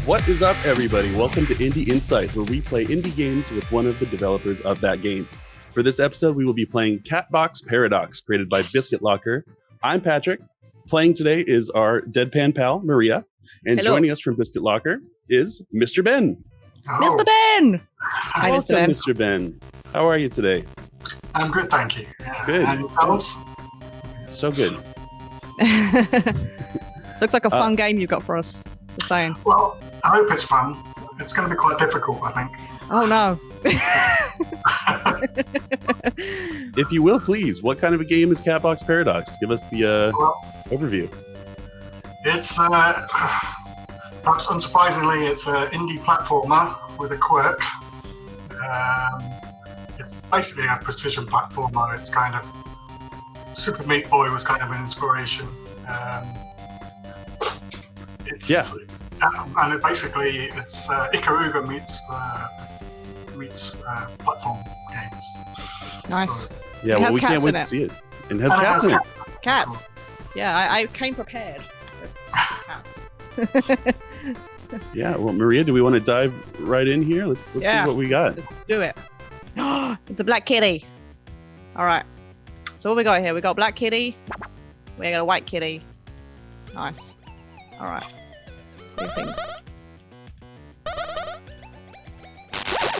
What is up, everybody? Welcome to Indie Insights, where we play indie games with one of the developers of that game. For this episode, we will be playing Catbox Paradox, created by Biscuit Locker. I'm Patrick. Playing today is our deadpan pal, Maria. And Hello. Joining us from Biscuit Locker is Mr. Ben. Mr. Ben! Hi, Welcome, Mr. Ben. Mr. Ben. How are you today? I'm good, thank you. Yeah. Good. And yourselves? So good. This looks like a fun game you've got for us. Just saying. Well, I hope it's fun. It's going to be quite difficult, I think. Oh no. If you will, please, what kind of a game is Catbox Paradox? Give us the overview. It's, perhaps unsurprisingly, it's an indie platformer with a quirk. It's basically a precision platformer. It's kind of... Super Meat Boy was kind of an inspiration. It's and it basically it's Ikaruga meets platform games. Nice. So, Yeah, It well, has we can't cats wait in to it. see it. And it has cats in it. Cats. Yeah, I came prepared. with cats. Yeah, well, Maria, do we want to dive right in here? Let's see what we got. Let's do it. It's a black kitty. All right. So what we got here? We got a black kitty. We got a white kitty. Nice. All right. Three things.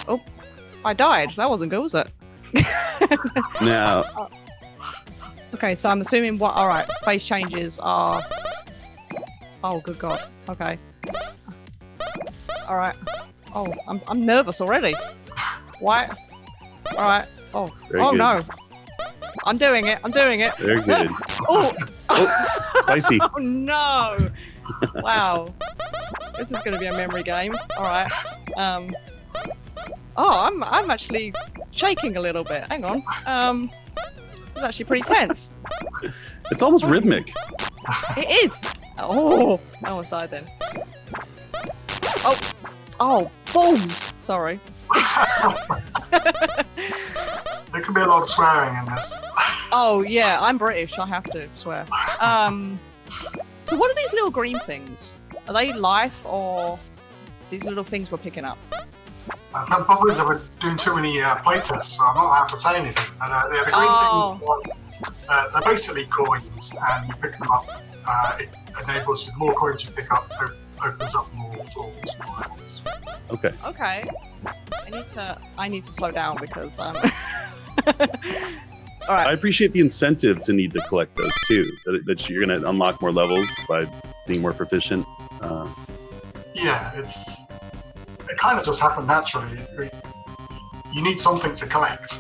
Oh, I died. That wasn't good, was it? Now, Okay, so I'm assuming what... All right. Face changes are... Oh, good God. Okay. All right. Oh, I'm nervous already. Why? All right. Oh. Very oh good. no. I'm doing it. Very good. Oh. Oh, spicy. Oh no. Wow. This is going to be a memory game. All right. Oh, I'm actually shaking a little bit. Hang on. This is actually pretty tense. It's almost rhythmic. It is. Oh, I almost died then. Oh, balls. Sorry. there could be a lot of swearing in this. Oh yeah, I'm British. I have to swear. So what are these little green things? Are they life or these little things we're picking up? The problem is that we're doing too many playtests, so I'm not allowed to say anything. But the green things, they're basically coins, and you pick them up. It enables you, the more coins you pick up, opens up more floors, more levels. Okay. Okay. I need to slow down because All I right. appreciate the incentive to need to collect those too. That you're going to unlock more levels by being more proficient. Yeah, it kind of just happened naturally. You need something to collect.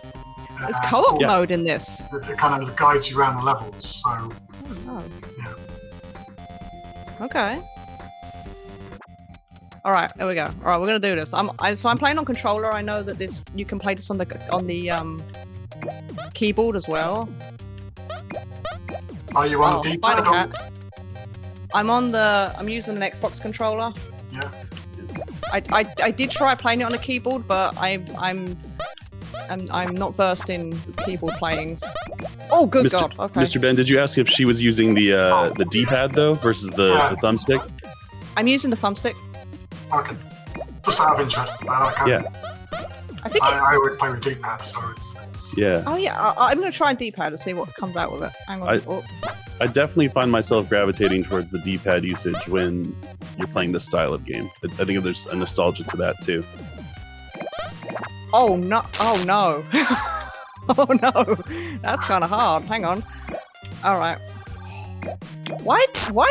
There's co-op Yeah. mode in this. It kind of guides you around the levels. So Oh. yeah. Okay. All right, there we go. All right, we're gonna do this. I'm playing on controller. I know that you can play this on the keyboard as well. Are you on the Spider D-pad? Cat. I'm using an Xbox controller. Yeah. I did try playing it on a keyboard, but I'm not versed in keyboard playings. Oh, good God! Okay. Mr. Ben, did you ask if she was using the D-pad though versus the thumbstick? I'm using the thumbstick. Okay. Just out of interest. Yeah. I think I always play with D-pad, so it's Yeah. Oh yeah, I'm gonna try D-pad and see what comes out with it. Hang on. I definitely find myself gravitating towards the D-pad usage when you're playing this style of game. I think there's a nostalgia to that too. Oh no! Oh no! Oh no! That's kind of hard. Hang on. All right. Why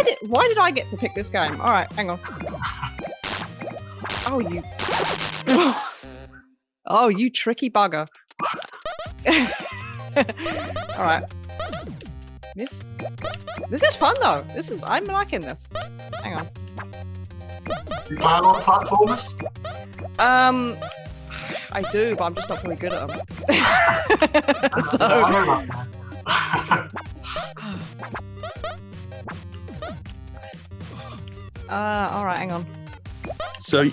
did I get to pick this game? All right, hang on. Oh you! Oh you tricky bugger! All right. This is fun though. I'm liking this. Hang on. You play a lot of platformers? I do, but I'm just not very good at them. I know that. All right, hang on. So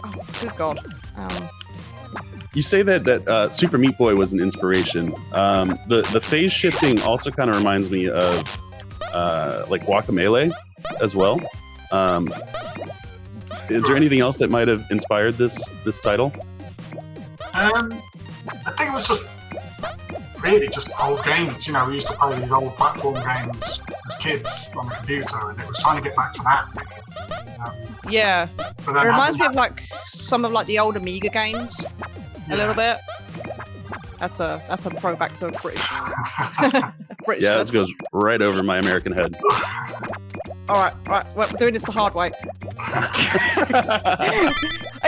Oh, good God. you say that Super Meat Boy was an inspiration. The phase shifting also kind of reminds me of like Guacamelee as well. Is there anything else that might have inspired this title? I think it was just really just old games. We used to play these old platform games as kids on the computer, and it was trying to get back to that. Yeah, But it then reminds me of like some of like the old Amiga games a little bit. That's a throwback to a British. British. Yeah, this goes right over my American head. All right. We're doing this the hard way. I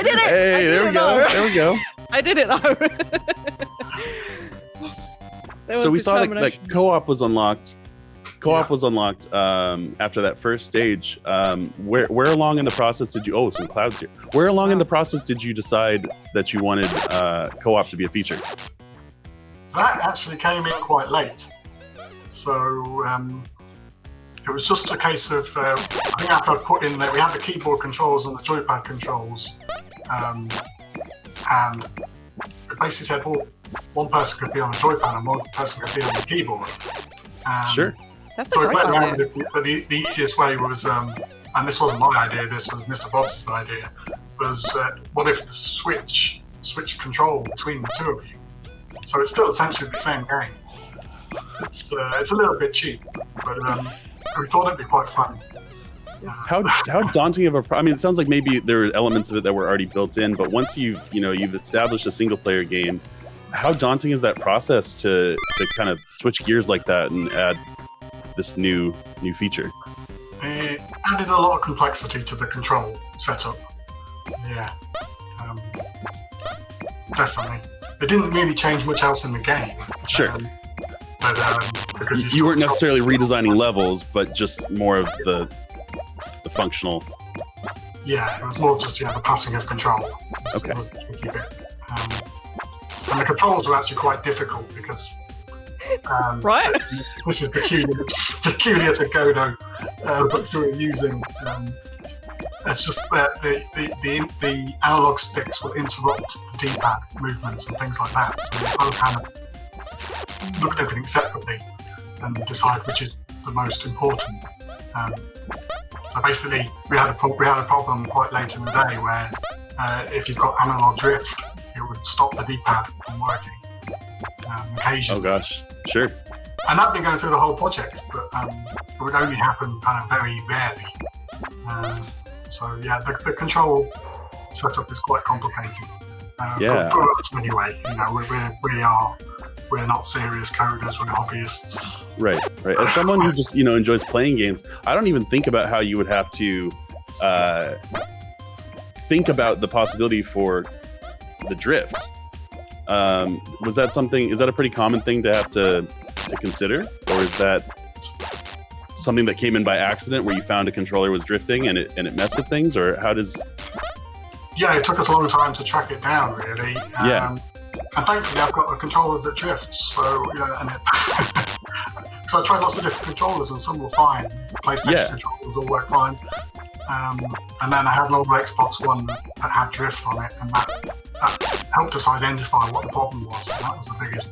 did it. Hey, there we go. There we go. I did it though. So we saw that co-op was unlocked. Co-op was unlocked after that first stage. Where along in the process did you? Oh, some clouds here. Where along in the process did you decide that you wanted co-op to be a feature? That actually came in quite late. So it was just a case of I think after I put in that we had the keyboard controls and the joypad controls, and it basically said, well, one person could be on the joypad and one person could be on the keyboard. Sure. That's So a we great went around idea. with it, but the easiest way was, and this wasn't my idea, this was Mr. Bob's idea, was what if the switch control between the two of you? So it's still essentially the same game. It's a little bit cheap, but we thought it'd be quite fun. How daunting of a? I mean, it sounds like maybe there were elements of it that were already built in, but once you've established a single player game, how daunting is that process to kind of switch gears like that and add this new feature? It added a lot of complexity to the control setup. Yeah, definitely. It didn't really change much else in the game. Sure. But because You weren't necessarily redesigning levels, but just more of the functional. Yeah, it was more just the passing of control. Okay. Was the tricky bit. And the controls were actually quite difficult because Right. this is peculiar to Godot, but we were using. It's just that the analog sticks will interrupt the D-pad movements and things like that. So we both kind of look at everything separately and decide which is the most important. So basically, we had a problem quite late in the day where if you've got analog drift, it would stop the D-pad from working occasionally. Oh gosh, sure. And that'd been going through the whole project, but it would only happen kind of very rarely. So yeah, the control setup is quite complicated. Yeah. For us anyway, we're not serious coders, we're hobbyists. Right. As someone who just enjoys playing games, I don't even think about how you would have to think about the possibility for the drifts. Was that something? Is that a pretty common thing to have to consider, or is that something that came in by accident, where you found a controller was drifting and it messed with things, or how does? Yeah, it took us a long time to track it down, really. Yeah. And thankfully, I've got a controller that drifts, so so I tried lots of different controllers, and some were fine. PlayStation controllers all work fine. And then I had an old Xbox One that had drift on it, and that helped us identify what the problem was. And that was the biggest.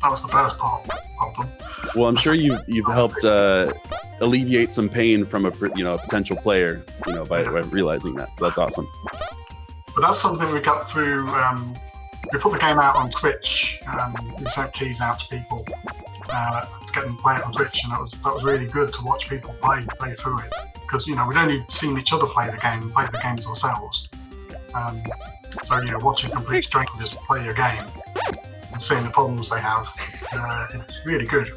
That was the first part of the problem. Well, I'm sure you've helped alleviate some pain from a potential player, by realizing that. So that's awesome. But that's something we got through. We put the game out on Twitch. We sent keys out to people to get them to play it on Twitch, and that was really good to watch people play through it, because we'd only seen each other play the games ourselves. So watching complete strangers play your game and seeing the problems they have, it's really good.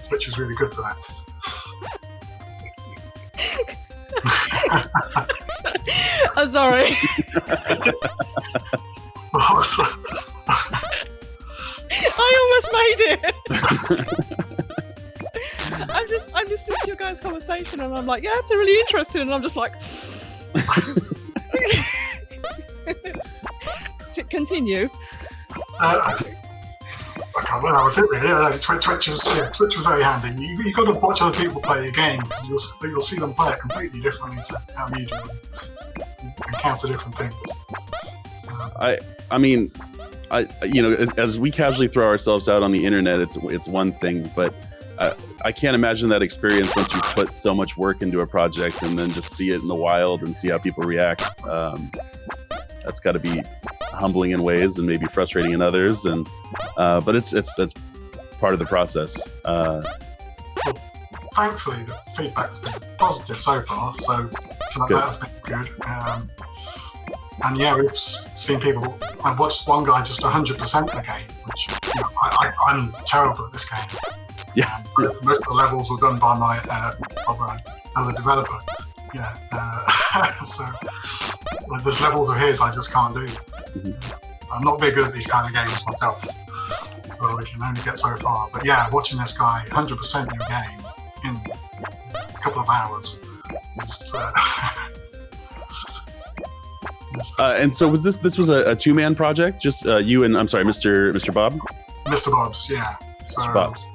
Twitch is really good for that. I'm sorry. I almost made it. I'm just listening to your guys' conversation, and I'm like, yeah, it's really interesting, and I'm just like, to continue. I can't remember. That was it, really. Twitch was very handy. You got to watch other people play your game, because you'll see them play it completely differently to how you do and encounter different things. I mean, as we casually throw ourselves out on the internet, it's one thing, but I can't imagine that experience once you put so much work into a project and then just see it in the wild and see how people react. That's got to be humbling in ways and maybe frustrating in others. And but that's part of the process. Thankfully, the feedback's been positive so far, so that has been good. And yeah, we've seen people. I watched one guy just 100% the game, which I'm terrible at this game. Yeah, most of the levels were done by my other developer. Yeah, so there's levels of his I just can't do. Mm-hmm. I'm not very good at these kind of games myself, so we can only get so far. But yeah, watching this guy 100% new game in a couple of hours is. And so was this was a two-man project? Just you and Mr. Bob? Mr. Bob's, yeah. So, Mr. Bob's.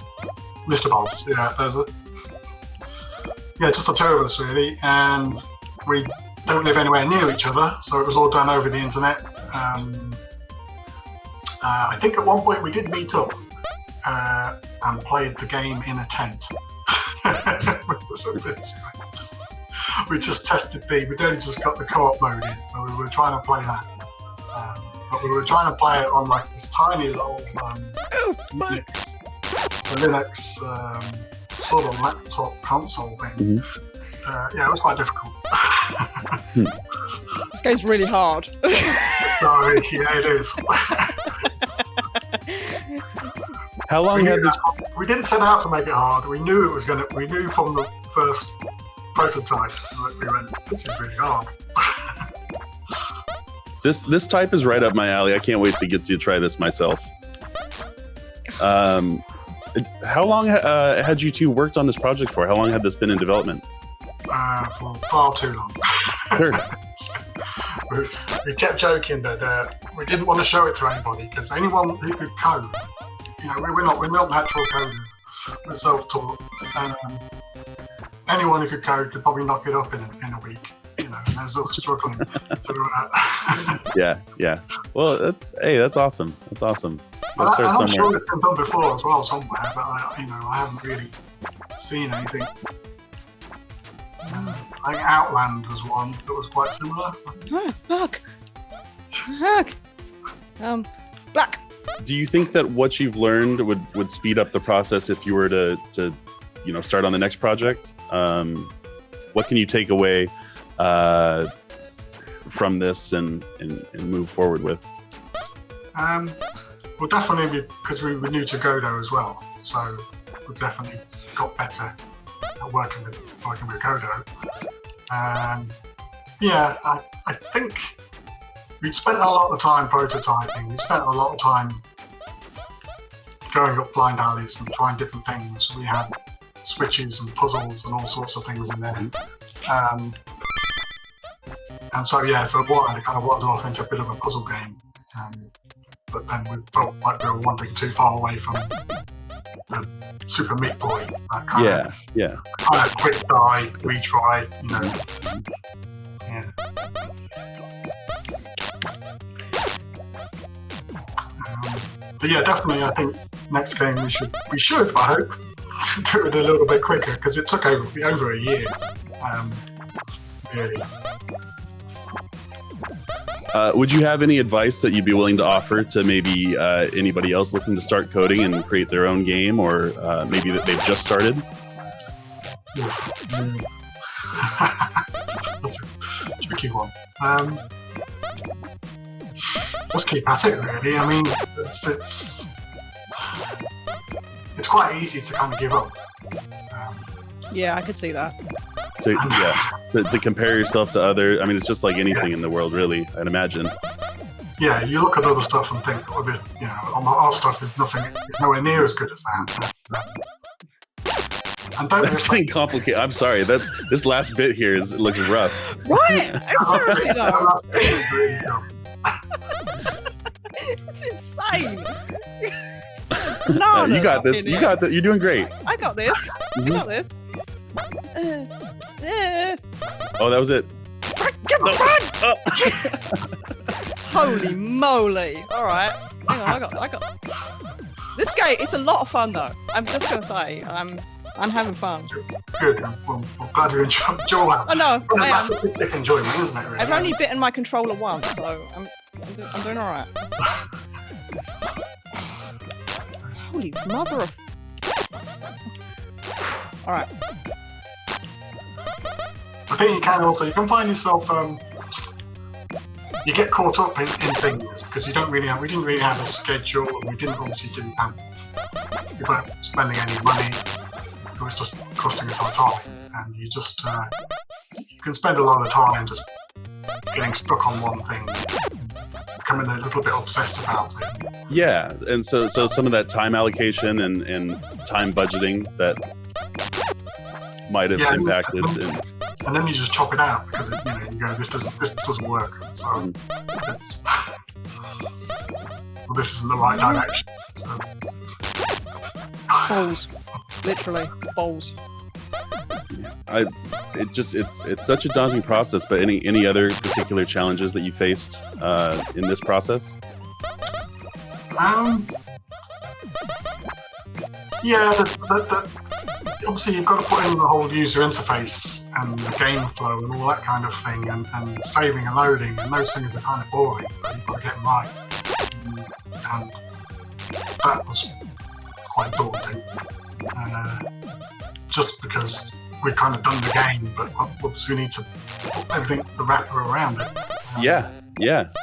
Mr. Bob's, yeah. Just the two of us really, and we don't live anywhere near each other, so it was all done over the internet. I think at one point we did meet up and played the game in a tent. We just tested we'd only just got the co-op mode in, so we were trying to play that. But we were trying to play it on like this tiny little Linux sort of laptop console thing. Mm-hmm. It was quite difficult. This game's really hard. Sorry, yeah, it is. How long had this? We didn't set out to make it hard. We knew it was going to. We knew from the first prototype that we went, this is really hard. This type is right up my alley. I can't wait to get to try this myself. How long had you two worked on this project for? How long had this been in development? For far too long. Sure. We kept joking that we didn't want to show it to anybody because anyone who could code, we're not natural coders. We're self-taught. Anyone who could code could probably knock it up in a week. And they're still struggling. Yeah. Well, that's awesome. That's awesome. I'm sure it's been done before as well somewhere, but I haven't really seen anything. I think Outland was one that was quite similar. Fuck. Black. Do you think that what you've learned would speed up the process if you were to start on the next project? What can you take away from this and move forward with? Well, definitely because we were new to Godot as well, so we've definitely got better at working with Godot. I think we'd spent a lot of time prototyping. We spent a lot of time going up blind alleys and trying different things. We had switches and puzzles and all sorts of things in there. And so, for a while, it kind of wandered off into a bit of a puzzle game. But then we felt like we were wandering too far away from the Super Meat Boy. That kind of quick die, retry, But definitely, I think next game we should, I hope, do it a little bit quicker because it took over a year. Really. Would you have any advice that you'd be willing to offer to maybe anybody else looking to start coding and create their own game, or maybe that they've just started? That's a tricky one. Just keep at it, really. I mean, it's quite easy to kind of give up. Yeah, I could see that. To compare yourself to other, I mean, it's just like anything in the world, really, I'd imagine. Yeah, you look at other stuff and think, our stuff is nowhere near as good as that. And that's getting complicated. I'm sorry. This last bit here looks rough. Right? Seriously though. It's insane. No, you got this. You got that. You're doing great. I got this. Mm-hmm. I got this. Oh, that was it. Holy moly! All right, hang on. I got. This game, it's a lot of fun though. I'm just gonna say, I'm having fun. Good. Well, I'm glad you enjoy that. Oh no, I am. That's a big enjoyment, isn't it? Really? I've only bitten my controller once, so I'm doing all right. Holy mother of! All right. I think you can find yourself. You get caught up in things because we didn't really have a schedule, and we didn't obviously we weren't spending any money. It was just costing us our time, and you just you can spend a lot of time just getting stuck on one thing, becoming a little bit obsessed about it. Yeah, and so some of that time allocation and time budgeting that might have impacted. And then you just chop it out because you go, this doesn't work. So this isn't the right direction. So. Balls, literally balls. It's such a daunting process. But any other particular challenges that you faced in this process? Yeah, obviously you've got to put in the whole user interface and the game flow and all that kind of thing, and saving and loading, and those things are kind of boring, but you've got to get them right. And that was quite daunting. Just because we've kind of done the game, but obviously we need to put everything, the wrapper around it. Yeah.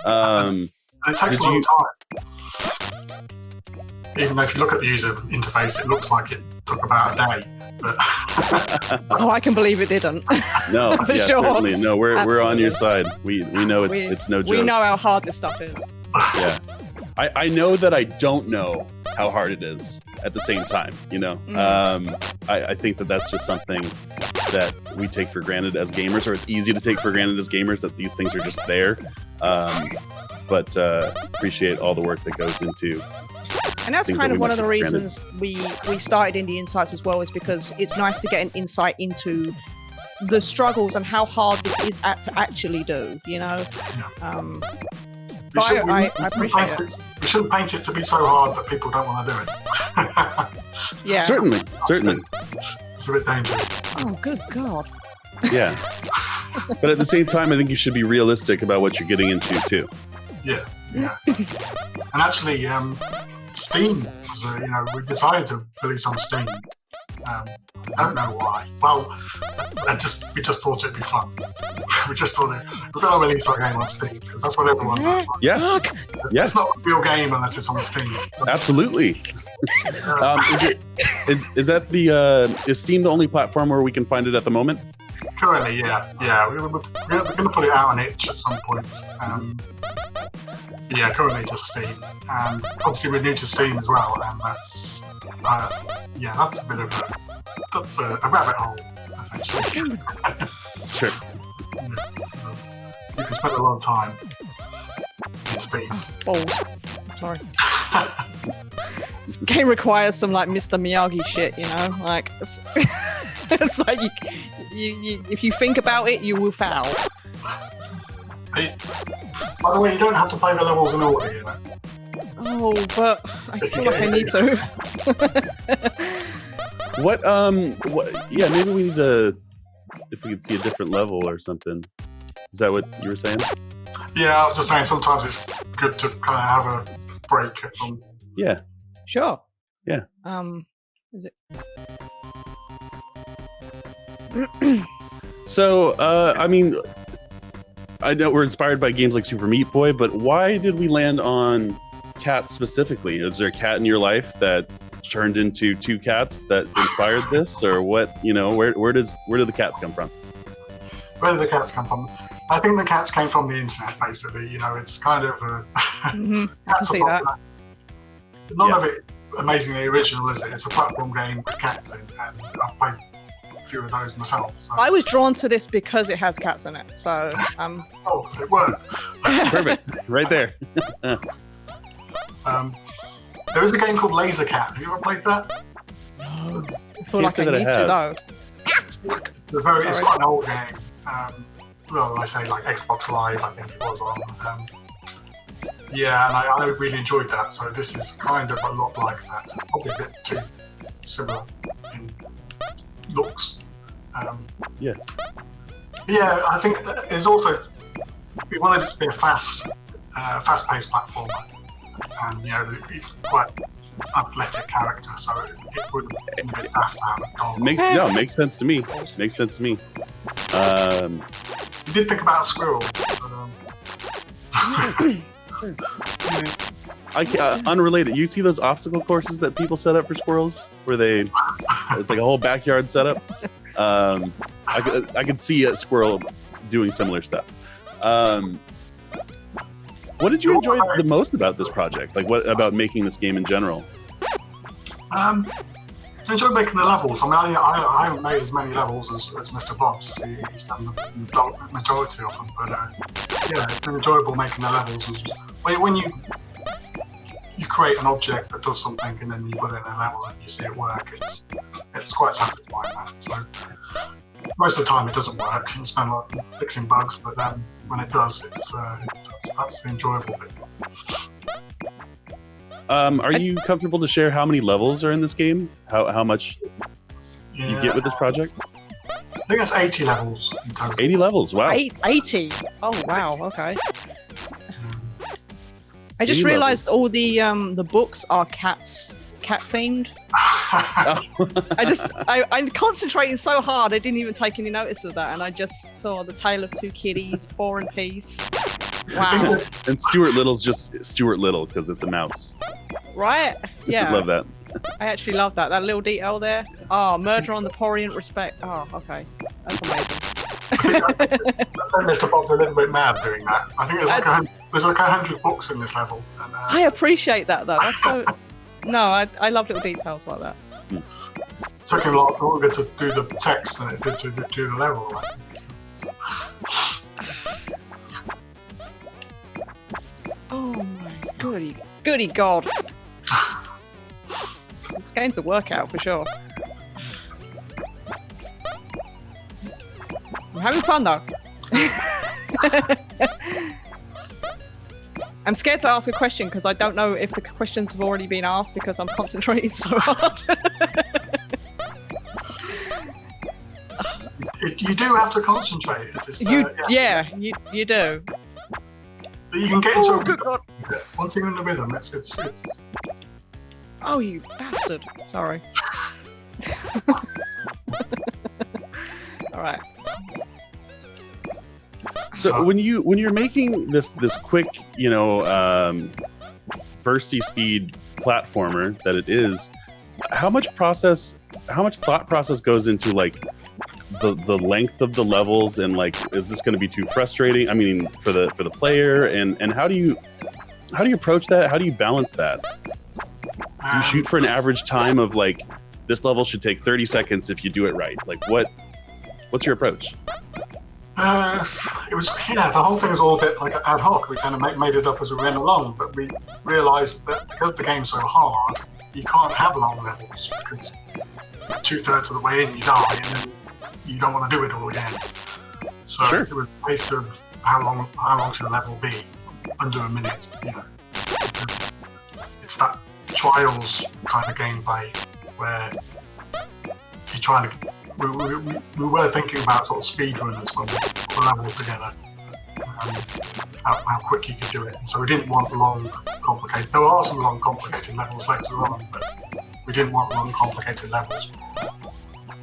And it takes a long time. Even though if you look at the user interface, it looks like it took about a day. But oh, I can believe it didn't. No, for sure. Certainly. No, we're on your side. We know it's no joke. We know how hard this stuff is. Yeah, I know that I don't know how hard it is at the same time. I think that's just something that we take for granted as gamers, or it's easy to take for granted as gamers that these things are just there. But appreciate all the work that goes into. And that's kind of one of the reasons we started Indie Insights as well, is because it's nice to get an insight into the struggles and how hard this is to actually do, I appreciate it. We shouldn't paint it to be so hard that people don't want to do it. Yeah. Certainly. It's a bit dangerous. Oh, good God. Yeah. But at the same time, I think you should be realistic about what you're getting into, too. Yeah. And actually, Steam was, we decided to release on Steam. I don't know why. Well, we just thought it'd be fun. We just thought we're going to release our game on Steam because that's what everyone does. Yeah. It's not a real game unless it's on Steam. Absolutely. Is that is Steam the only platform where we can find it at the moment? Currently, yeah. We're going to put it out on itch at some point. Yeah, currently just Steam, and obviously we're new to Steam as well, and that's a bit of a rabbit hole, essentially. Sure. You can spend a lot of time in Steam. Balls. Sorry. This game requires some like Mr. Miyagi shit, like it's like you if you think about it, you will foul. By the way, you don't have to play the levels in order, Oh, but I feel like I need to. What? Yeah, maybe we need to. If we could see a different level or something. Is that what you were saying? Yeah, I was just saying. Sometimes it's good to kind of have a break from. Yeah. Sure. Yeah. Is it? So, I mean. I know we're inspired by games like Super Meat Boy, but why did we land on cats specifically? Is there a cat in your life that turned into two cats that inspired this, or what? Where do the cats come from? Where do the cats come from? I think the cats came from the internet, basically. It's kind of a. I can see that. None of it amazingly original, is it? It's a platform game with cats in, and I've played a few of those myself. So. I was drawn to this because it has cats in it, so. Oh, it worked. Perfect, right there. There is a game called Laser Cat. Have you ever played that? No. I feel like I need to though. It's quite an old game. Well, I say like Xbox Live, I think it was on. Yeah, and I really enjoyed that. So this is kind of a lot like that. Probably a bit too similar in looks. Yeah. Yeah, I think it's also we wanted it to be a fast-paced platformer, and he's quite athletic character, so it wouldn't be a bit daft to have a dog. Makes sense to me. Makes sense to me. You did think about a squirrel. But, Unrelated. You see those obstacle courses that people set up for squirrels, where it's like a whole backyard setup. I could see a squirrel doing similar stuff. What did you enjoy the most about this project? Like, what about making this game in general? I enjoyed making the levels. I mean, I haven't made as many levels as Mr. Bob's. He's done the majority of them, but yeah, it's been enjoyable making the levels. When you create an object that does something and then you put it in a level and you see it work, it's quite satisfying. So most of the time it doesn't work. You spend a lot fixing bugs, but when it does, that's the enjoyable bit. Are you comfortable to share how many levels are in this game? How much you get with this project? I think that's 80 levels in total. 80 levels, wow. 80? Oh, wow, okay. I just realized all the books are cat themed. I'm concentrating so hard I didn't even take any notice of that, and I just saw the tale of two kitties, War and Peace. Wow. And Stuart Little's just Stuart Little because it's a mouse. Right? Yeah. I love that. I actually love that little detail there. Oh, Murder on the Orient Respect. Oh, okay. That's amazing. I think Mr. Bob's a little bit mad doing that. I think there's like 100 books in this level. And, I appreciate that though. That's so. No, I love little details like that. It took him a lot longer to do the text than it did to do the level. I think. Oh my goody god! This game's a workout for sure. I'm having fun though. I'm scared to ask a question because I don't know if the questions have already been asked because I'm concentrating so hard. You do have to concentrate. You do. But you can get into good God. Once you're in the rhythm, it's. Oh, you bastard! Sorry. All right. So when you're making this quick, bursty speed platformer that it is, how much thought process goes into like the length of the levels, and like, is this going to be too frustrating? I mean, for the player, and how do you approach that? How do you balance that? Do you shoot for an average time of like, this level should take 30 seconds if you do it right? Like, what's your approach? It was, the whole thing was all a bit like ad hoc. We kind of made it up as we went along, but we realised that because the game's so hard, you can't have long levels because 2/3 of the way in you die, and then you don't want to do it all again. So Sure. It was a case of how long should a level be? Under a minute, It's that Trials kind of gameplay where you're trying to. We were thinking about sort of speedrunners when we put the levels together, how quick you could do it. So we didn't want long, complicated. There are some long, complicated levels later on, but we didn't want long, complicated levels.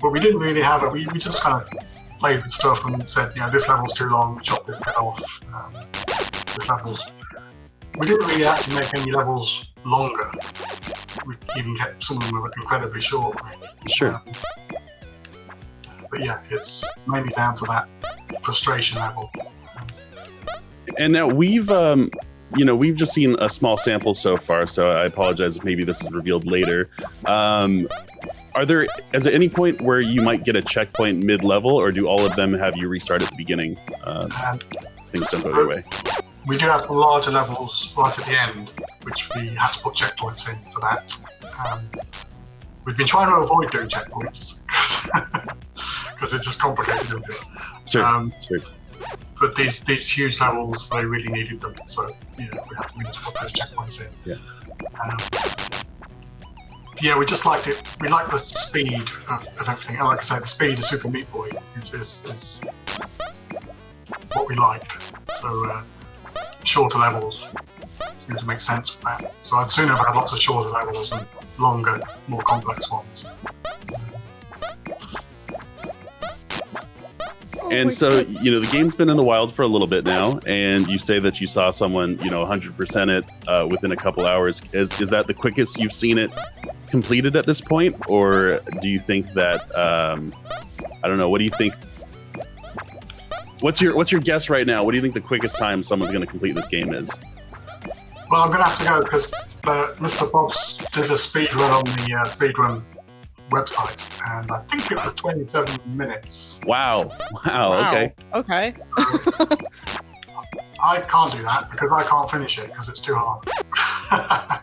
But we didn't really have it. We just kind of played with stuff and said, this level's too long, chop this bit off. This level's. We didn't really actually make any levels longer. We even kept some of them were incredibly short. Really. Sure. But yeah, it's mainly down to that frustration level. And now we've just seen a small sample so far, so I apologize if maybe this is revealed later. Is there any point where you might get a checkpoint mid-level, or do all of them have you restart at the beginning? Things don't go your way. We do have some larger levels right at the end, which we had to put checkpoints in for that. We've been trying to avoid doing checkpoints because it just complicated it a bit. Sure. Sure. but these huge levels, they really needed them. So we had to put those checkpoints in. Yeah. Yeah, we just liked it. We liked the speed of everything. And like I said, the speed of Super Meat Boy is what we liked. So shorter levels seem to make sense for that. So I'd sooner have had lots of shorter levels and longer, more complex ones. And so, the game's been in the wild for a little bit now, and you say that you saw someone, 100% it within a couple hours. Is that the quickest you've seen it completed at this point? Or do you think that, I don't know, what do you think? What's your guess right now? What do you think the quickest time someone's going to complete this game is? Well, I'm going to have to go because Mr. Bob's did a speed run on the speedrun website, and I think it was 27 minutes. Wow. Okay. Okay. I can't do that because I can't finish it because it's too hard. I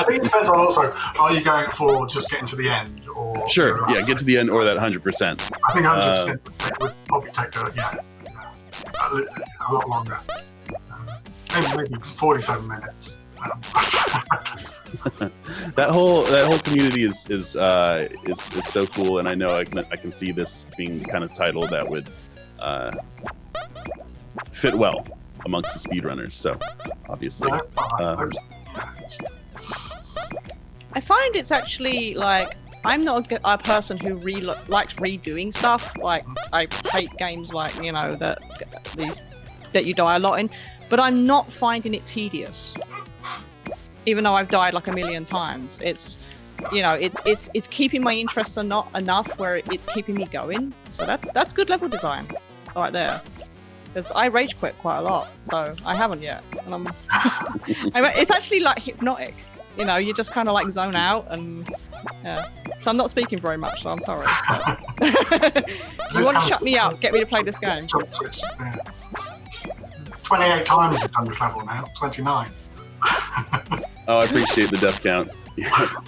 think it depends on also, are you going for just getting to the end? Or Sure, yeah, get to the end or that 100%. I think 100% would probably take a lot longer. Maybe 47 minutes. That whole community is so cool, and I know I can see this being the kind of title that would fit well amongst the speedrunners. So obviously, I find it's actually like I'm not a person who really likes redoing stuff. Like I hate games like that you die a lot in, but I'm not finding it tedious. Even though I've died like a million times, it's keeping my interest not enough where it's keeping me going. So that's good level design right there. Because I rage quit quite a lot, so I haven't yet, and it's actually like hypnotic. You just kind of like zone out, and yeah. So I'm not speaking very much, so I'm sorry. You want to shut me up? Get me to play this game. 28 times you've done this level now. 29. Oh, I appreciate the death count.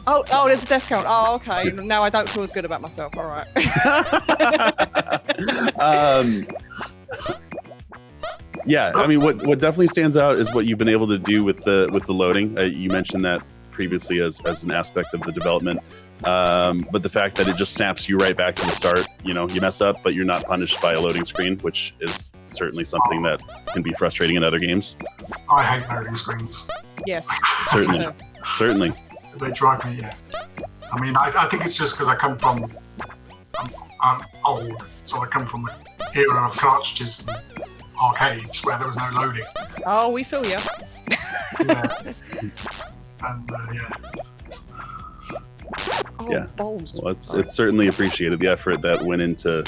Oh, there's a death count. Oh, okay. Now I don't feel as good about myself. All right. Yeah, I mean, what definitely stands out is what you've been able to do with the loading. You mentioned that previously as an aspect of the development, but the fact that it just snaps you right back to the start. You mess up, but you're not punished by a loading screen, which is certainly something that can be frustrating in other games. I hate loading screens. Yes. Certainly. They drive me, yeah. I mean, I think it's just because I'm old, so I come from an era of cartridges and arcades where there was no loading. Oh, we feel you. Yeah. And, yeah. Oh, Yeah. Balls. Well, it's certainly appreciated, the effort that went into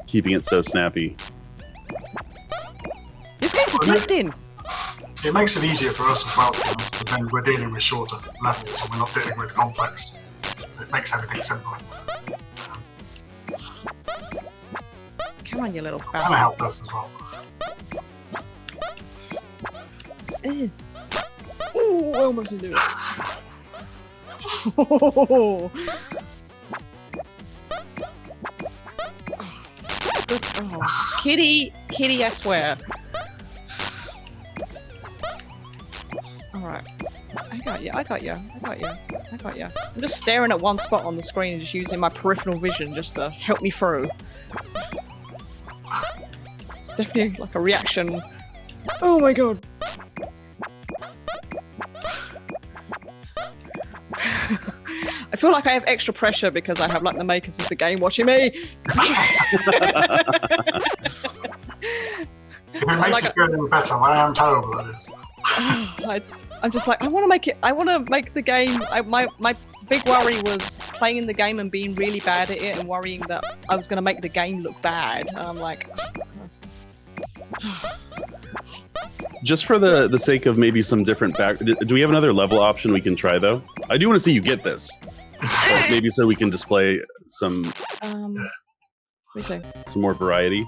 keeping it so snappy. This game's addicting. It makes it easier for us as well, because then we're dealing with shorter levels and we're not dealing with complex. It makes everything simpler. Come on, you little Kind of bastard. helped us as well. Ooh, I almost didn't do it. Oh. Oh. Kitty, I swear. Alright. I got you. I'm just staring at one spot on the screen and just using my peripheral vision just to help me through. It's definitely like a reaction. Oh my god. I feel like I have extra pressure because I have like the makers of the game watching me. If it makes you feel any better, I am terrible at this. I'm just like, I want to make the game. My big worry was playing the game and being really bad at it and worrying that I was going to make the game look bad. And I'm like, Just for the sake of maybe some different do we have another level option we can try though? I do want to see you get this. Maybe so we can display some more variety.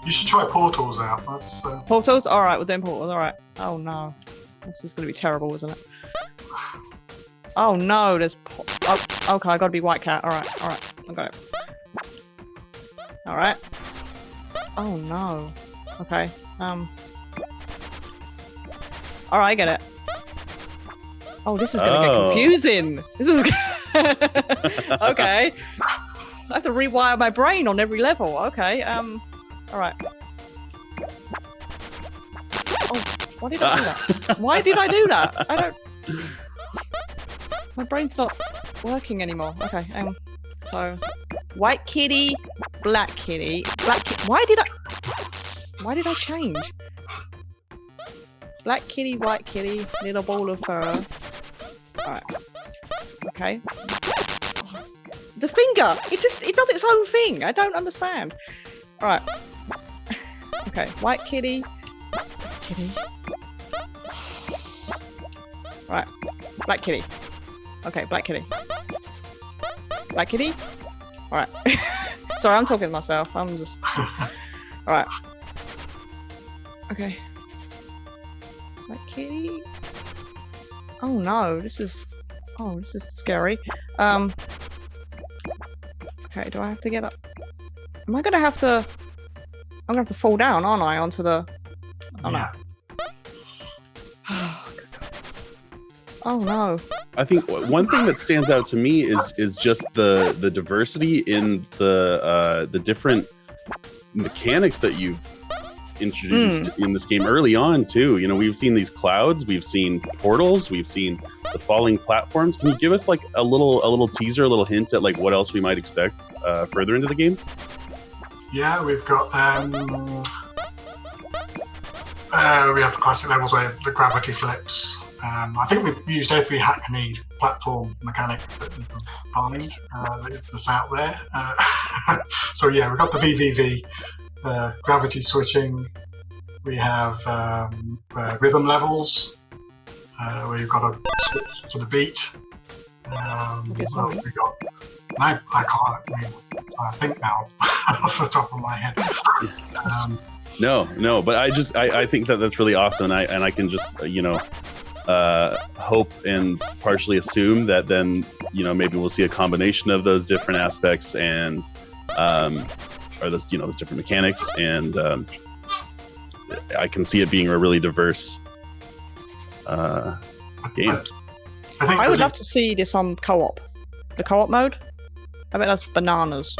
You should try portals out. That's Portals? Alright, we're doing portals, alright. Oh no. This is going to be terrible, isn't it? Oh no, there's... okay, I gotta be White Cat. Alright, I got it. Alright. Oh no. Okay. All right, I get it. Oh, this is gonna get confusing. This is okay. I have to rewire my brain on every level. Okay. All right. Oh, why did I do that? Why did I do that? I don't. My brain's not working anymore. Okay. So, white kitty, black kitty, black kitty. Why did I change? Black kitty, white kitty, little ball of fur. Alright. Okay. The finger! It does its own thing! I don't understand. Alright. Okay, white kitty. Kitty. Right. Black kitty. Okay, black kitty. Black kitty? Alright. Sorry, I'm talking to myself. I'm just... Alright. Okay. Black kitty? Oh no, this is scary. Okay, do I have to get up? Am I gonna have to... I'm gonna have to fall down, aren't I, onto the... Oh no. Oh no. I think one thing that stands out to me is just the diversity in the different mechanics that you've introduced in this game early on too. You know, we've seen these clouds, we've seen portals, we've seen the falling platforms. Can you give us like a little teaser, a little hint at like what else we might expect further into the game? Yeah, we've got we have classic levels where the gravity flips. I think we've used every hackneyed platform mechanic that we can find that's out there. So yeah, we've got the VVV, gravity switching. We have rhythm levels where you've got to switch to the beat. We got. I think now off the top of my head. No, but I think that's really awesome, and I can just hope and partially assume that then maybe we'll see a combination of those different aspects and or those those different mechanics, and I can see it being a really diverse game. I would love to see this on co-op, the co-op mode. I bet that's bananas.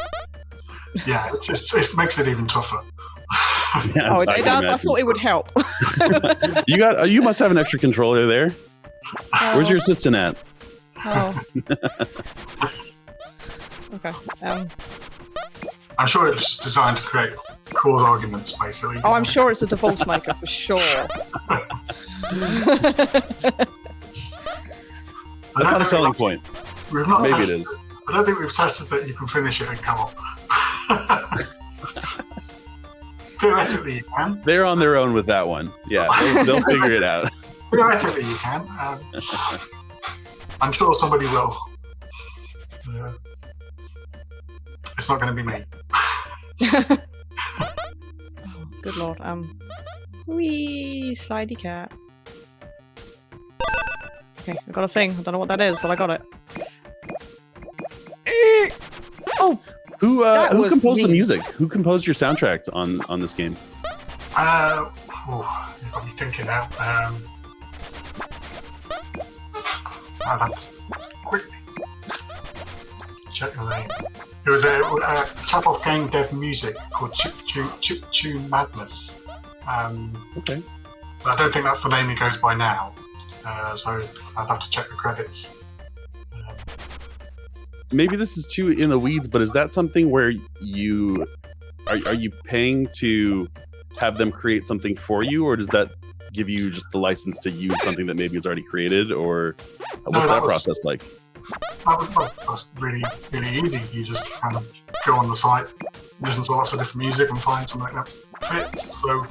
Yeah, it makes it even tougher. Yeah, it does. I thought it would help. You must have an extra controller there. Where's your assistant at? Oh. Okay. I'm sure it's designed to create cause arguments, basically. Oh, I'm sure it's a divorce maker for sure. That's not a selling point. We've not Maybe tested it is. I don't think we've tested that you can finish it in co-op. Theoretically, you can. They're on their own with that one. Yeah, they'll figure it out. Theoretically, you can. I'm sure somebody will. It's not going to be me. Oh, good lord. Wee slidey cat. Okay, I got a thing. I don't know what that is, but I got it. Oh, who composed the music? Who composed your soundtrack on this game? You've got me thinking now. I'll have to quickly check the name. It was a chap off Game Dev Music called Chip Tune Madness. Okay. I don't think that's the name he goes by now. So I'd have to check the credits. Maybe this is too in the weeds, but is that something where you are you paying to have them create something for you, or does that give you just the license to use something that maybe is already created, or what's that process like? That's really, really easy. You just kind of go on the site, listen to lots of different music and find something that fits. So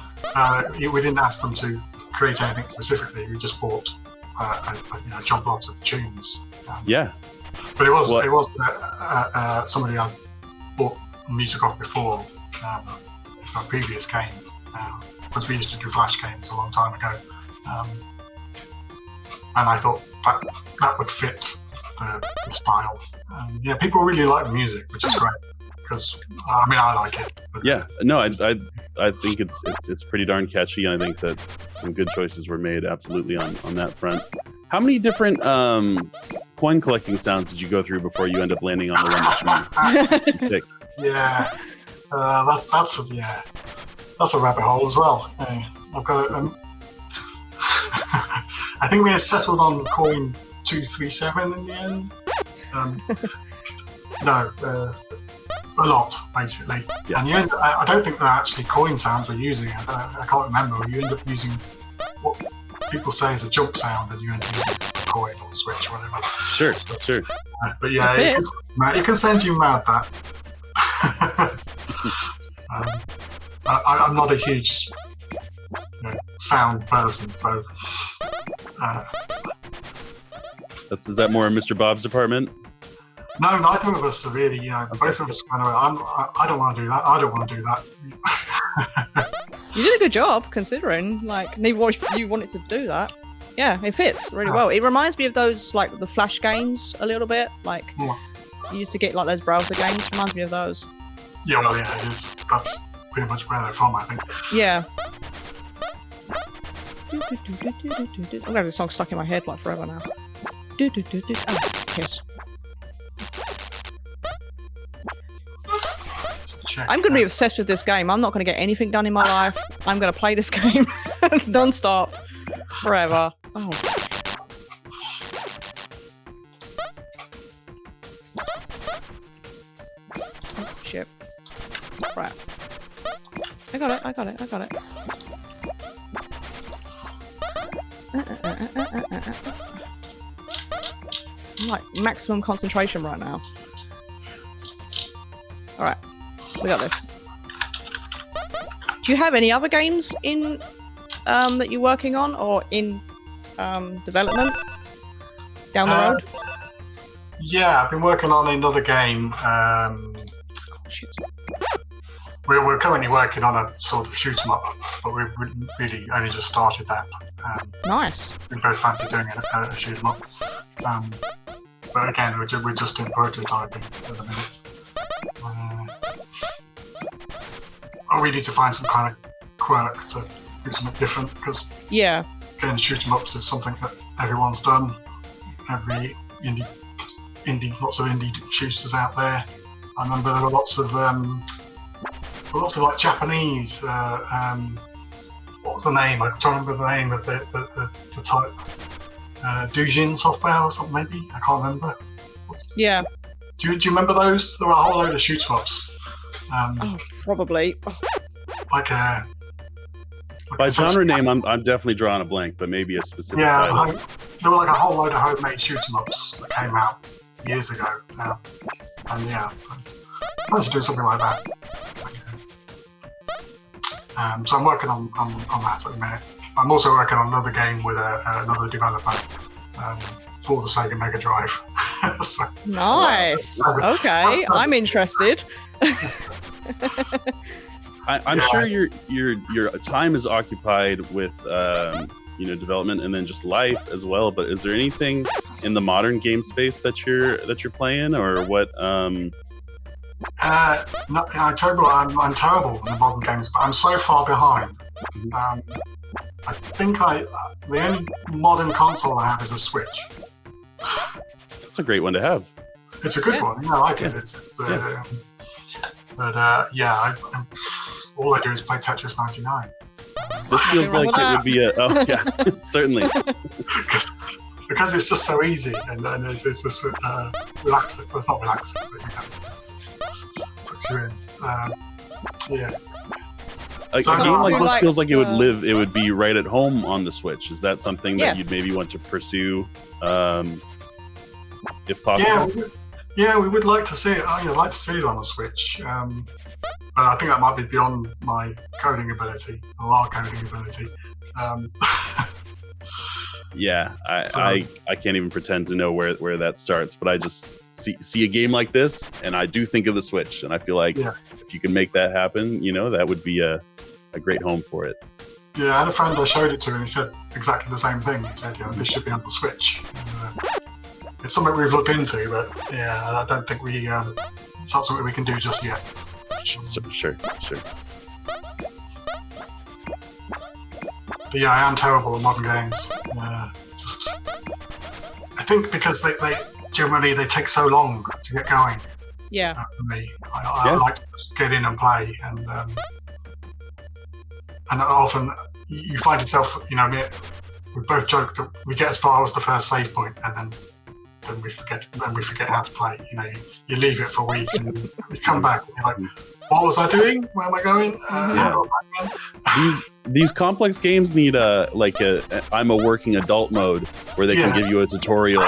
we didn't ask them to create anything specifically. We just bought a job lot of tunes. Yeah. But it was somebody I bought music off before, for a previous game, because we used to do Flash games a long time ago, and I thought that would fit the style. Yeah, people really like the music, which is great. because I mean I like it. But, Yeah, no, I think it's pretty darn catchy. I think that some good choices were made, absolutely, on that front. How many different coin collecting sounds did you go through before you end up landing on the one that you picked? Yeah, that's a rabbit hole as well. I've got I think we settled on coin 237 in the end. No, a lot basically. Yeah. And I don't think they're actually coin sounds we're using. I can't remember. You end up using what people say is a jump sound, and you end up using a coin or switch or whatever. Sure, sure. But yeah, it can send you mad. That. I'm not a huge sound person, so. Is that more in Mr. Bob's department? No, neither of us are really. Both of us kind of. I don't want to do that. I don't want to do that. You did a good job considering, like, neither one of you wanted to do that. Yeah, it fits really well. It reminds me of those, like, the Flash games a little bit. Like, you used to get, like, those browser games. Reminds me of those. Yeah, well, yeah, it is. That's pretty much where they're from, I think. Yeah. I'm gonna have this song stuck in my head, like, forever now. Oh, yes. I'm going to be obsessed with this game. I'm not going to get anything done in my life. I'm going to play this game non-stop forever. Oh. Oh, shit. Right. I got it. I'm like maximum concentration right now. Alright. We got this. Do you have any other games in that you're working on or in development down the road? Yeah, I've been working on another game. Shit. We're currently working on a sort of shoot 'em up, but we've really only just started that. Nice. We both fancy doing a shoot 'em up. But again, we're just in prototyping at the minute. We need to find some kind of quirk to do something different, because yeah, again, shoot 'em ups is something that everyone's done. Every lots of indie shooters out there. I remember there were lots of like Japanese. What was the name? I'm trying to remember the name of the type. Doujin software or something, maybe? I can't remember. Yeah. Do you remember those? There were a whole load of shoot 'em ups. Probably. Like a. By genre name, I'm definitely drawing a blank, but maybe a specific title. There were like a whole load of homemade shoot 'em ups that came out years ago. And yeah, I wanted to do something like that. So I'm working on that at the minute. I'm also working on another game with another developer for the Sega Mega Drive. So, nice. Okay, I'm interested. I'm sure your time is occupied with development and then just life as well. But is there anything in the modern game space that you're playing, or what? No, I'm terrible in the modern games, but I'm so far behind. I think the only modern console I have is a Switch. That's a great one to have. It's a good one. Yeah, I like it. All I do is play Tetris 99. This feels like it would be certainly. Because it's just so easy, and it's just relaxing. Well, it's not relaxing, but it sucks you in. Yeah. A game like this feels like it would be right at home on the Switch. Is that something that you'd maybe want to pursue, if possible? Yeah, we would like to see it. I'd like to see it on the Switch. But I think that might be beyond my coding ability, or our coding ability. Yeah, I can't even pretend to know where that starts, but I just see a game like this, and I do think of the Switch, and I feel like if you can make that happen, that would be a great home for it. Yeah, I had a friend I showed it to, and he said exactly the same thing. He said, this should be on the Switch. And, it's something we've looked into, but I don't think we it's not something we can do just yet. Sure. But yeah, I am terrible at modern games. I think because they generally they take so long to get going. Yeah. For me, I like to just get in and play, and often you find yourself, we both joke that we get as far as the first save point, and then we forget how to play. You leave it for a week, and you come back, and you're like, what was I doing? Where am I going? These complex games need I'm a working adult mode where they can give you a tutorial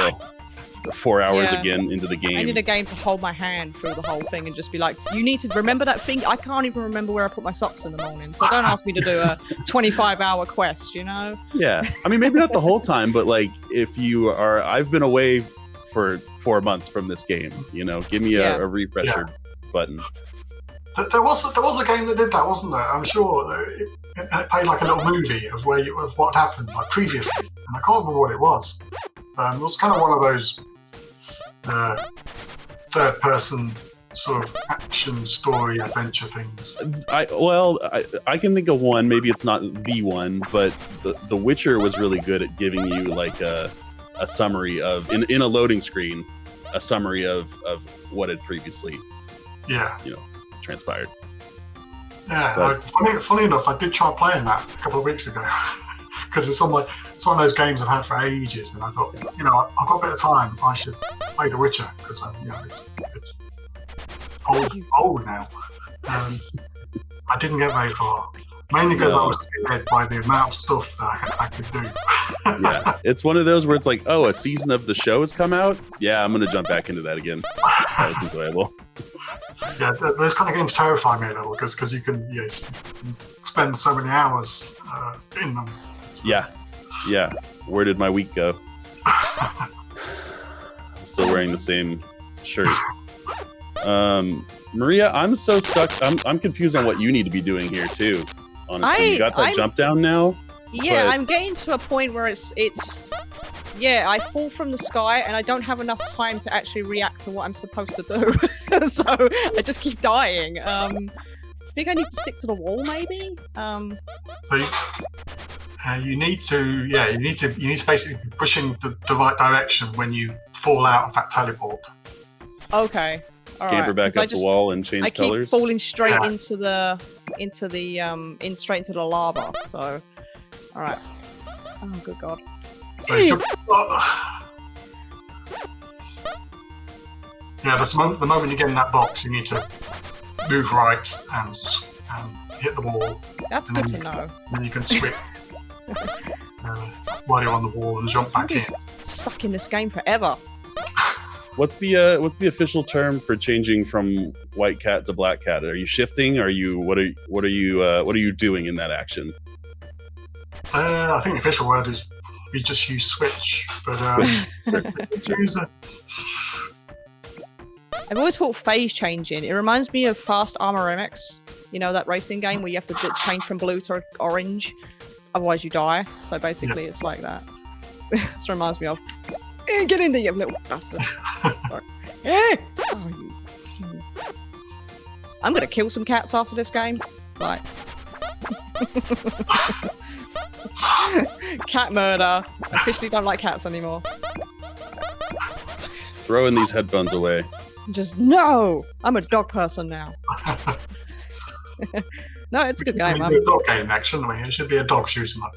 4 hours again into the game. I need a game to hold my hand through the whole thing and just be like, you need to remember that thing. I can't even remember where I put my socks in the morning, so don't ask me to do a 25-hour quest, Yeah. I mean, maybe not the whole time, but if you are, I've been away for 4 months from this game, give me a refresher button. There was a game that did that, wasn't there? I'm sure it played like a little movie of what happened previously, and I can't remember what it was. It was kind of one of those third-person sort of action story adventure things. I can think of one. Maybe it's not the one, but The Witcher was really good at giving you a summary of in a loading screen, a summary of what had previously transpired. Yeah, funny enough, I did try playing that a couple of weeks ago because it's one of those games I've had for ages, and I thought, I've got a bit of time, I should play The Witcher because it's old now. I didn't get very far, mainly because I was scared by the amount of stuff that I could do. Yeah, it's one of those where it's like, oh, a season of the show has come out. Yeah, I'm gonna jump back into that again. That was enjoyable. Yeah, those kind of games terrify me a little because you can spend so many hours in them. So. Yeah. Where did my week go? I'm still wearing the same shirt. Maria, I'm so stuck. I'm confused on what you need to be doing here too. Honestly, you got that jump down now. Yeah, I'm getting to a point where it's I fall from the sky and I don't have enough time to actually react to what I'm supposed to do. So I just keep dying. I think I need to stick to the wall, maybe. So you need to basically be pushing the right direction when you fall out of that teleport. Okay. Scamper back up the wall and change colors. I keep falling straight into the lava. So, all right. Oh, good God. So the moment you get in that box, you need to move right and hit the wall. That's good to know. Then you can switch while you're on the wall and jump back in. Stuck in this game forever. What's the official term for changing from white cat to black cat? Are you shifting? What are you doing in that action? I think the official word is we just use switch, but I've always thought phase changing. It reminds me of Fast Armor MX. That racing game where you have to change from blue to orange, otherwise you die. So basically, it's like that. This reminds me of. Get in there, you little bastard! I'm gonna kill some cats after this game. Like. Cat murder. I officially don't like cats anymore. Throwing these headphones away. No! I'm a dog person now. No, it's a good game. It's a dog game, actually. It should be a dog shooting up.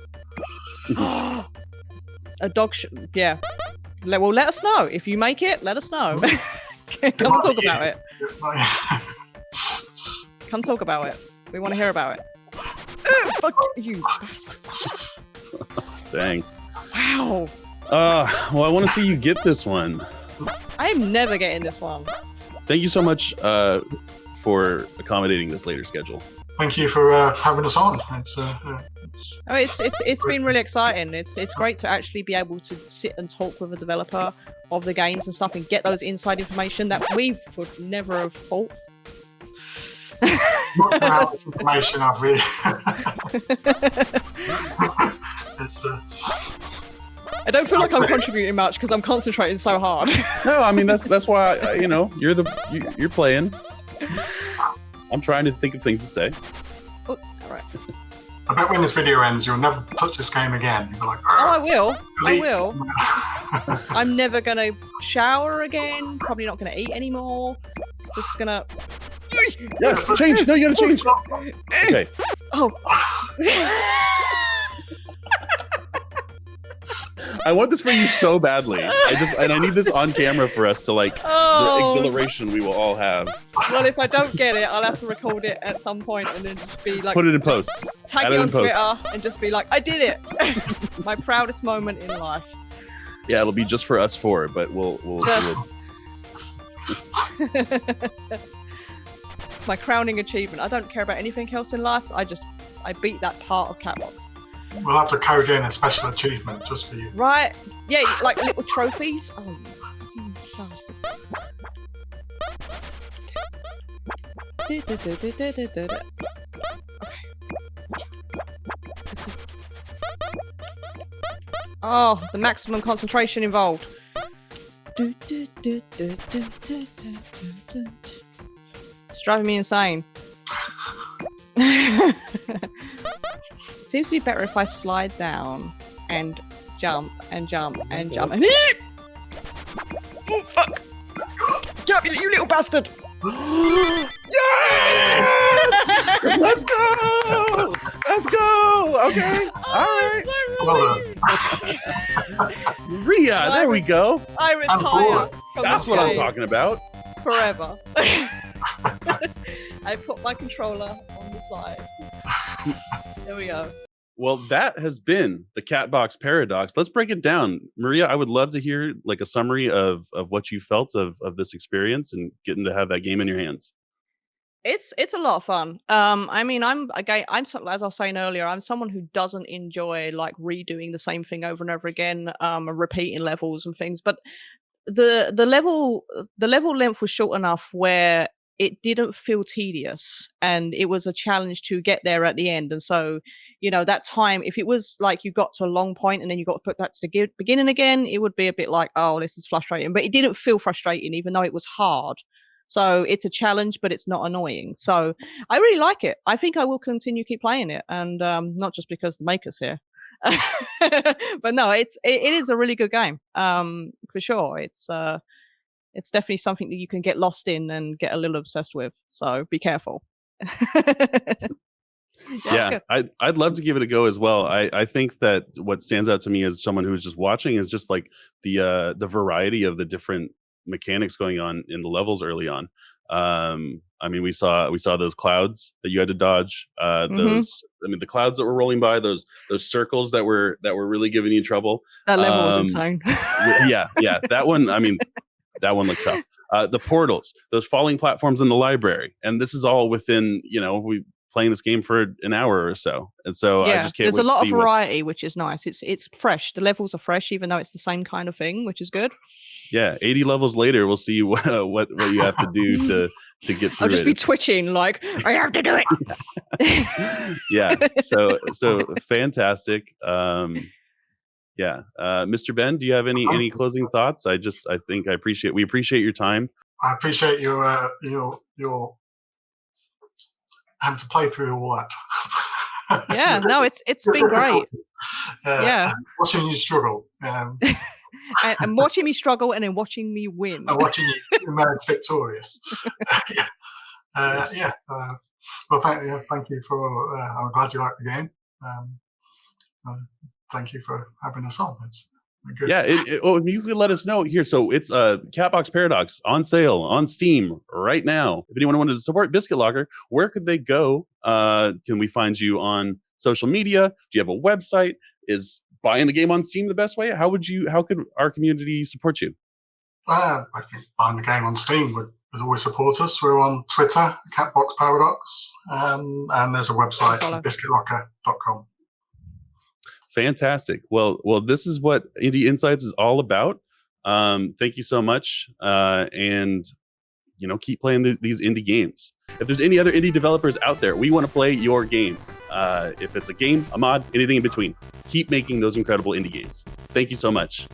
A dog yeah. Well, let us know. If you make it, let us know. Come and talk about it. Come talk about it. We want to hear about it. Fuck you, bastard. Dang. Wow. Well, I want to see you get this one. I'm never getting this one. Thank you so much for accommodating this later schedule. Thank you for having us on. It's been really exciting. It's great to actually be able to sit and talk with a developer of the games and stuff and get those inside information that we would never have thought. Not information I've really. I don't feel like I'm contributing much because I'm concentrating so hard. No, I mean that's why you're playing. I'm trying to think of things to say. Oh, all right. I bet when this video ends, you'll never touch this game again. You'll be like, oh, I will. I will. I'm never going to shower again. Probably not going to eat anymore. It's just going to... Yes, change. No, you got to change. Okay. Oh. I want this for you so badly. I need this on camera for us to the exhilaration we will all have. Well, if I don't get it, I'll have to record it at some point and then just be like... Put it in post. Tag it on Twitter and just be like, I did it. My proudest moment in life. Yeah, it'll be just for us four, but we'll It's my crowning achievement. I don't care about anything else in life. I beat that part of Catbox. We'll have to code in a special achievement just for you. Right. Yeah, like little trophies. Oh, you fucking bastard. Okay. This is... Oh, the maximum concentration involved. It's driving me insane. It seems to be better if I slide down and jump and jump and jump and... Oh, fuck! Get up, you little bastard! Yes! Let's go! Let's go! Okay. All right. Ria, there we go. I retire. That's what I'm talking about. Forever. I put my controller on the side. There we go. Well, that has been the Catbox Paradox. Let's break it down. Maria, I would love to hear like a summary of what you felt of this experience and getting to have that game in your hands. It's a lot of fun. I mean, I'm as I was saying earlier, I'm someone who doesn't enjoy like redoing the same thing over and over again, and repeating levels and things. But the level length was short enough where it didn't feel tedious, and it was a challenge to get there at the end. And so, that time, if it was like you got to a long point and then you got to put that to the beginning again, it would be a bit like, oh, this is frustrating. But it didn't feel frustrating, even though it was hard. So it's a challenge, but it's not annoying. So I really like it. I think I will continue keep playing it, and not just because the maker's here. But no, it is a really good game, for sure. It's definitely something that you can get lost in and get a little obsessed with. So be careful. Yeah, I'd love to give it a go as well. I think that what stands out to me as someone who's just watching is just like the variety of the different mechanics going on in the levels early on. I mean, we saw those clouds that you had to dodge. The clouds that were rolling by, those circles that were really giving you trouble. That level was insane. yeah, that one. I mean, that one looked tough. The portals, those falling platforms in the library, and this is all within we playing this game for an hour or so, and so I just can't. There's a lot of variety, which is nice. It's fresh. The levels are fresh, even though it's the same kind of thing, which is good. Yeah, 80 levels later, we'll see what you have to do to get through. I'll just be twitching like I have to do it. Yeah. So fantastic. Mr. Ben, do you have any closing thoughts? We appreciate your time. I appreciate your having to play through all that. Yeah, no, it's been great. Watching you struggle. And watching me struggle and then watching me win. And watching you emerge victorious. Well, thank you for. I'm glad you liked the game. Thank you for having us on. It's good. Yeah, you could let us know here. So it's Catbox Paradox on sale on Steam right now. If anyone wanted to support Biscuit Locker, where could they go? Can we find you on social media? Do you have a website? Is buying the game on Steam the best way? How could our community support you? I think buying the game on Steam would always support us. We're on Twitter, Catbox Paradox, and there's a website, biscuitlocker.com. Fantastic. Well, this is what Indie Insights is all about. Thank you so much, and keep playing these indie games. If there's any other indie developers out there, we want to play your game. If it's a game, a mod, anything in between, keep making those incredible indie games. Thank you so much.